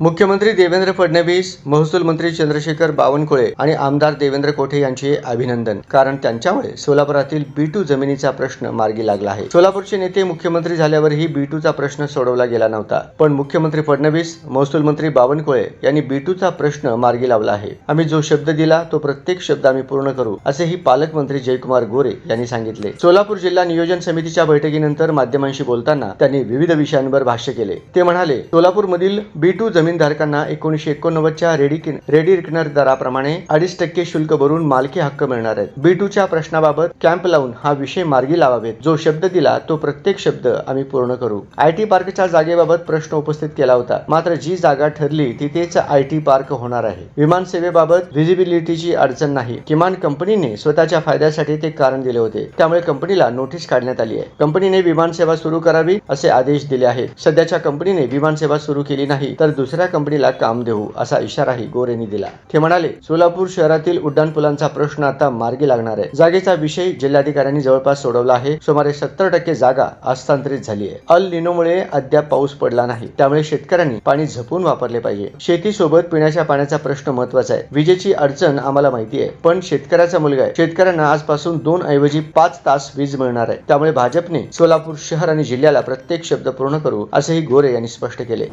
मुख्यमंत्री देवेंद्र फडणवीस, महसूल मंत्री चंद्रशेखर बावनकुळे आणि आमदार देवेंद्र कोठे यांचे अभिनंदन, कारण त्यांच्यामुळे सोलापुरातील B2 जमिनीचा प्रश्न मार्गी लागला आहे. सोलापूरचे नेते मुख्यमंत्री झाल्यावरही B2चा प्रश्न सोडवला गेला नव्हता, पण मुख्यमंत्री फडणवीस, महसूल मंत्री बावनकुळे यांनी B2चा प्रश्न मार्गी लावला आहे. आम्ही जो शब्द दिला तो प्रत्येक शब्द आम्ही पूर्ण करू, असेही पालकमंत्री जयकुमार गोरे यांनी सांगितले. सोलापूर जिल्हा नियोजन समितीच्या बैठकीनंतर माध्यमांशी बोलताना त्यांनी विविध विषयांवर भाष्य केले. ते म्हणाले, सोलापूरमधील B2 जमीनधारकांना 1989च्या रेडी रिकनर दराप्रमाणे 2.5% शुल्क भरून मालकी हक्क मिळणार आहेत. B2च्या प्रश्नाबाबत कॅम्प लावून हा विषय मार्गी लावावेत. जो शब्द दिला तो प्रत्येक शब्द आम्ही पूर्ण करू. IT पार्कच्या जागेबाबत प्रश्न उपस्थित केला होता, मात्र जी जागा ठरली तिथेच IT पार्क होणार आहे. विमान सेवेबाबत व्हिजिबिलिटीची अडचण नाही. किमान कंपनीने स्वतःच्या फायद्यासाठी ते कारण दिले होते, त्यामुळे कंपनीला नोटीस काढण्यात आली आहे. कंपनीने विमान सेवा सुरू करावी असे आदेश दिले आहेत. सध्याच्या कंपनीने विमान सेवा सुरू केली नाही तर दुसऱ्या कंपनीला काम देऊ असा इशाराही गोरेंनी दिला. ते म्हणाले, सोलापूर शहरातील उड्डाणपुलांचा प्रश्न आता मार्गी लागणार आहे. जागेचा विषय जिल्हाधिकाऱ्यांनी जवळपास सोडवला आहे. सुमारे 70% जागा हस्तांतरित झाली आहे. अल निनोमुळे अद्याप पाऊस पडला नाही, त्यामुळे शेतकऱ्यांनी पाणी जपून वापरले पाहिजे. शेतीसोबत पिण्याच्या पाण्याचा प्रश्न महत्त्वाचा आहे. विजेची अडचण आम्हाला माहिती आहे, पण शेतकऱ्याचा मुलगा आहे. शेतकऱ्यांना आजपासून 2 ऐवजी 5 तास वीज मिळणार आहे. त्यामुळे भाजपने सोलापूर शहर आणि जिल्ह्याला प्रत्येक शब्द पूर्ण करू, असेही गोरे यांनी स्पष्ट केले.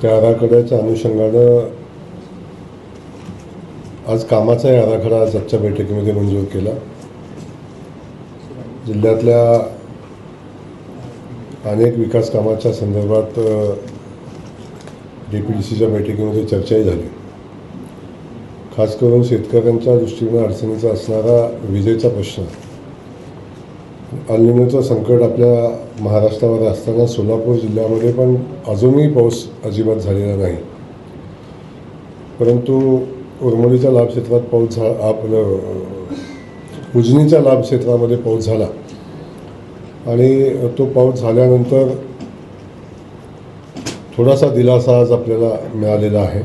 त्या आराखड्याच्या अनुषंगानं आज कामाचाही आराखडा आजच्या बैठकीमध्ये मंजूर केला. जिल्ह्यातल्या अनेक विकास कामाच्या संदर्भात DPDCच्या बैठकीमध्ये चर्चाही झाली. खास करून शेतकऱ्यांच्या दृष्टीने अडचणीचा असणारा विजेचा प्रश्न, अल निनोचं संकट आपल्या महाराष्ट्रावर असताना सोलापूर जिल्ह्यामध्ये पण अजूनही पाऊस अजिबात झालेला नाही. परंतु उर्मडीच्या लाभ क्षेत्रात पाऊस उजनीच्या लाभ क्षेत्रामध्ये पाऊस झाला आणि तो पाऊस झाल्यानंतर थोडासा दिलासा आज आपल्याला मिळालेला आहे.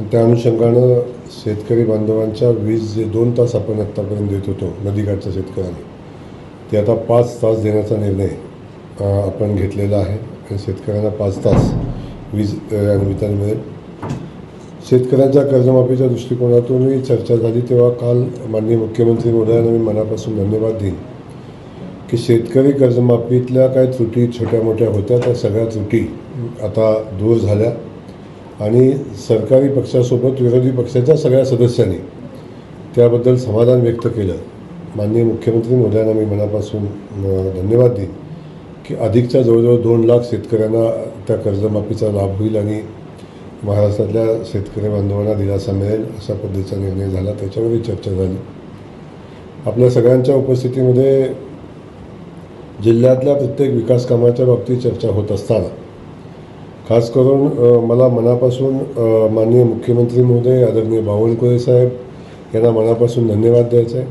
त्या अनुषंगानं शेतकरी बांधवांच्या वीज जे 2 तास आपण आत्तापर्यंत देत होतो नदीकाठच्या शेतकऱ्यांनी, ते आता 5 तास देण्याचा निर्णय आपण घेतलेला आहे आणि शेतकऱ्यांना 5 तास वीज निमित्ताने मिळेल. शेतकऱ्यांच्या कर्जमाफीच्या दृष्टिकोनातूनही चर्चा झाली. तेव्हा काल माननीय मुख्यमंत्री महोदयांना मी मनापासून धन्यवाद देईन की शेतकरी कर्जमाफीतल्या काही त्रुटी छोट्या मोठ्या होत्या, त्या सगळ्या त्रुटी आता दूर झाल्या आणि सरकारी पक्षासोबत विरोधी पक्षाच्या सगळ्या सदस्यांनी त्याबद्दल समाधान व्यक्त केलं. माननीय मुख्यमंत्री महोदयांना मी मनापासून धन्यवाद देईन की अधिकच्या जवळजवळ 2 लाख शेतकऱ्यांना त्या कर्जमाफीचा लाभ होईल आणि महाराष्ट्रातल्या शेतकरी बांधवांना दिलासा मिळेल अशा पद्धतीचा निर्णय झाला. त्याच्यावरही चर्चा झाली. आपल्या सगळ्यांच्या उपस्थितीमध्ये जिल्ह्यातल्या प्रत्येक विकास कामाच्या बाबतीत चर्चा होत असताना खास करून मला मनापासून माननीय मुख्यमंत्री महोदय आदरणीय बावनकुळे साहेब यांना मनापासून धन्यवाद द्यायचा आहे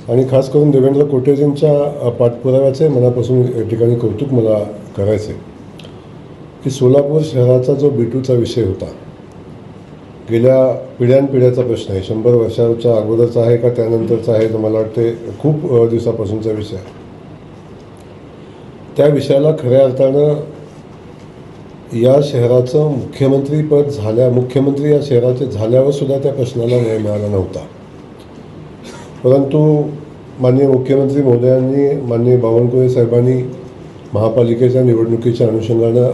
आणि खास करून देवेंद्र कोटेजींच्या पाठपुराव्याचे मनापासून या ठिकाणी कौतुक मला करायचं आहे की सोलापूर शहराचा जो B2चा विषय होता, गेल्या पिढ्यानपिढ्याचा प्रश्न आहे. 100 वर्षाच्या अगोदरचा आहे का त्यानंतरचा आहे, तर मला वाटते खूप दिवसापासूनचा विषय आहे. त्या विषयाला खऱ्या अर्थानं या शहराचं मुख्यमंत्री या शहराचे झाल्यावर सुद्धा त्या प्रश्नाला न्याय मिळाला नव्हता. परंतु माननीय मुख्यमंत्री महोदयांनी, माननीय बावनकुळे साहेबांनी महापालिकेच्या निवडणुकीच्या अनुषंगानं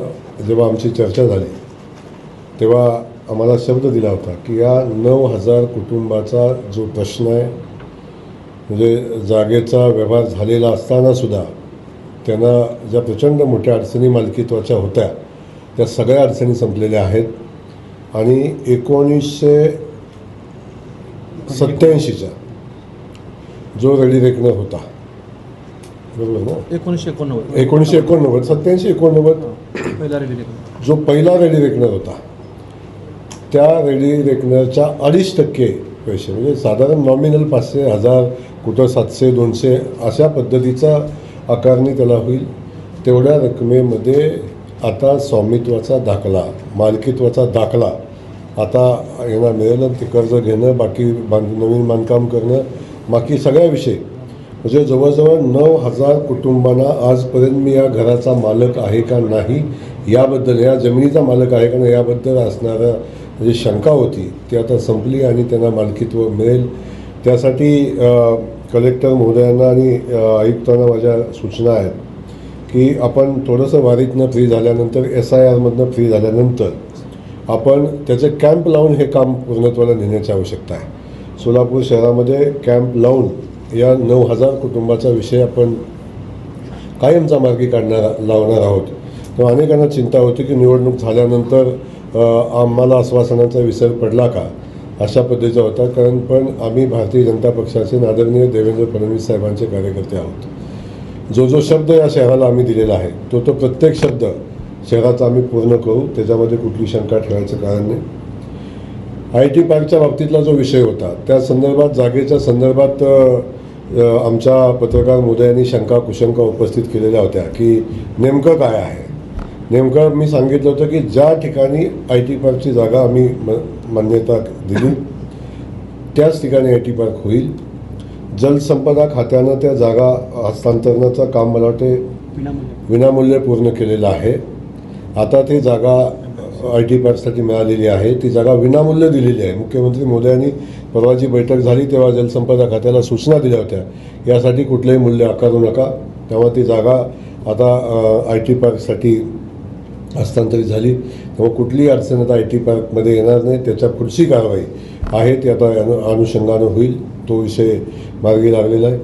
जेव्हा आमची चर्चा झाली तेव्हा आम्हाला शब्द दिला होता की या 9,000 कुटुंबाचा जो प्रश्न आहे, म्हणजे जागेचा व्यवहार झालेला असतानासुद्धा त्यांना ज्या प्रचंड मोठ्या अडचणी मालकीत्वाच्या होत्या, त्या सगळ्या अडचणी संपलेल्या आहेत आणि 1987च्या जो रेडी रेकनर होता, बरोबर ना, 1989 जो पहिला रेडी रेकनर होता, त्या रेडी रेकनरच्या 2.5% पैसे, म्हणजे साधारण नॉमिनल 500, 1000, कुठं 700, 200 अशा पद्धतीचा आकारणी त्याला होईल. तेवढ्या रकमेमध्ये आता स्वामित्वाचा दाखला, मालकीत्वाचा दाखला आता यांना मिळेल. ते कर्ज घेणं, बाकी नवीन बांधकाम करणं, बाकी सगळ्या विषय म्हणजे जवळजवळ 9,000 कुटुंबांना आजपर्यंत मी या घराचा मालक आहे का नाही याबद्दल, या जमिनीचा मालक आहे का नाही याबद्दल असणारा जी शंका होती ती आता संपली आणि त्यांना मालकीत्व मिळेल. त्यासाठी कलेक्टर महोदयांना आणि आयुक्तांना माझ्या सूचना आहेत की आपण थोडंसं वारीतनं फ्री झाल्यानंतर SIRमधनं फ्री झाल्यानंतर आपण त्याचे कॅम्प लावून हे काम पूर्णत्वाला नेण्याची आवश्यकता आहे. सोलापूर शहरामध्ये कॅम्प लावून या 9,000 कुटुंबाचा विषय आपण कायमचा मार्गी लावणार आहोत. तेव्हा अनेकांना चिंता होती की निवडणूक झाल्यानंतर आम्हाला आश्वासनांचा विसर पडला का अशा पद्धतीचा होता. कारण पण आम्ही भारतीय जनता पक्षाचे आदरणीय देवेंद्र फडणवीस साहेबांचे कार्यकर्ते आहोत. जो शब्द या शहराला आम्ही दिलेला आहे तो प्रत्येक शब्द शहराचा आम्ही पूर्ण करू, त्याच्यामध्ये कुठली शंका ठेवायचं कारण नाही. IT पार्कच्या बाबतीतला जो विषय होता त्या संदर्भात, जागेच्या संदर्भात आमच्या पत्रकार महोदयांनी शंका कुशंका उपस्थित केलेल्या होत्या की नेमकं काय आहे. नेमकं मी सांगितलं होतं की ज्या ठिकाणी IT पार्कची जागा आम्ही मान्यता दिली त्याच ठिकाणी IT पार्क होईल. जलसंपदा खात्यानं त्या जागा हस्तांतरणाचं काम मला वाटते विनामूल्य पूर्ण केलेलं आहे. आता ती जागा IT पार्कसाठी मिळालेली आहे, ती जागा विनामूल्य दिलेली आहे. मुख्यमंत्री महोदयांनी परवा जी बैठक झाली तेव्हा जलसंपदा खात्याला सूचना दिल्या होत्या यासाठी कुठलंही मूल्य आकारू नका. तेव्हा ती जागा आता IT पार्कसाठी हस्तांतरित झाली. तेव्हा कुठलीही अडचण आता IT पार्कमध्ये येणार नाही. त्याच्या पुढची कारवाई आहे ती आता अनुषंगानं होईल. तो विषय मार्गी लागलेला आहे.